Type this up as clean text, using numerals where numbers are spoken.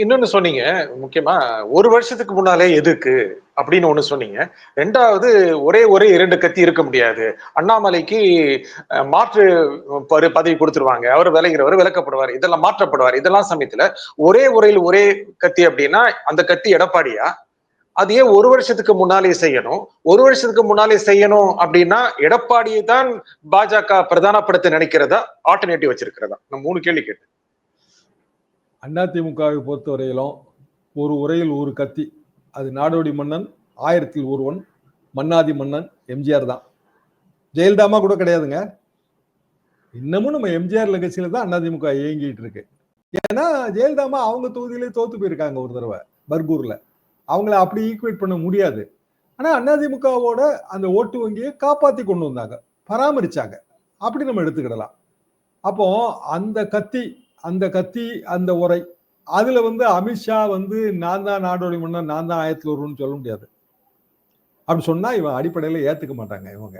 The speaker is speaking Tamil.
இன்னொன்னு சொன்னீங்க. முக்கியமா 1 வருஷத்துக்கு முன்னாலே எதுக்கு? அப்படின்னு ஒண்ணு சொன்னீங்க. 2வது ஒரே 2 கத்தி இருக்க முடியாது. அண்ணாமலைக்கு மாற்று பதவி குடுத்துருவாங்க. அவரு விலகிறவரு விலக்கப்படுவாரு. இதெல்லாம் மாற்றப்படுவாரு. இதெல்லாம் சமயத்துல ஒரே உரையில் ஒரே கத்தி அப்படின்னா, அந்த கத்தி எடப்பாடியா? அது ஏன் 1 வருஷத்துக்கு முன்னாலே செய்யணும்? 1 வருஷத்துக்கு முன்னாலே செய்யணும் அப்படின்னா, எடப்பாடியை தான் பாஜக பிரதானப்படுத்த நினைக்கிறதா? ஆல்டர்னேட்டிவ் வச்சிருக்கிறதா? நான் 3 கேள்வி கேட்டேன். அதிமுகவை பொறுத்தவரையிலும் ஒரு உரையில் ஒரு கத்தி. அது நாடோடி மன்னன், 1000ல் ஒருவன், மன்னாதி மன்னன் எம்ஜிஆர் தான். ஜெயலலிதாமா கூட கிடையாதுங்க. இன்னமும் நம்ம எம்ஜிஆர் லெகசியில தான் அதிமுக இயங்கிட்டு இருக்கு. ஏன்னா ஜெயலலிதாமா அவங்க தொகுதியிலே தோத்து போயிருக்காங்க ஒரு தடவை பர்கூர்ல. அவங்கள அப்படி ஈக்குவேட் பண்ண முடியாது. ஆனா அதிமுகவோட அந்த ஓட்டு வங்கியை காப்பாத்தி கொண்டு வந்தாங்க, பராமரிச்சாங்க. அப்படி நம்ம எடுத்துக்கிடலாம். அப்போ அந்த கத்தி அந்த உரை அதுல அமித்ஷா நான் தான் நாடோடி மன்னன், நான் தான் 1000ல் ஒருவன் சொல்ல முடியாது. அப்படி சொன்னா இவன் அடிப்படையில ஏத்துக்க மாட்டாங்க இவங்க.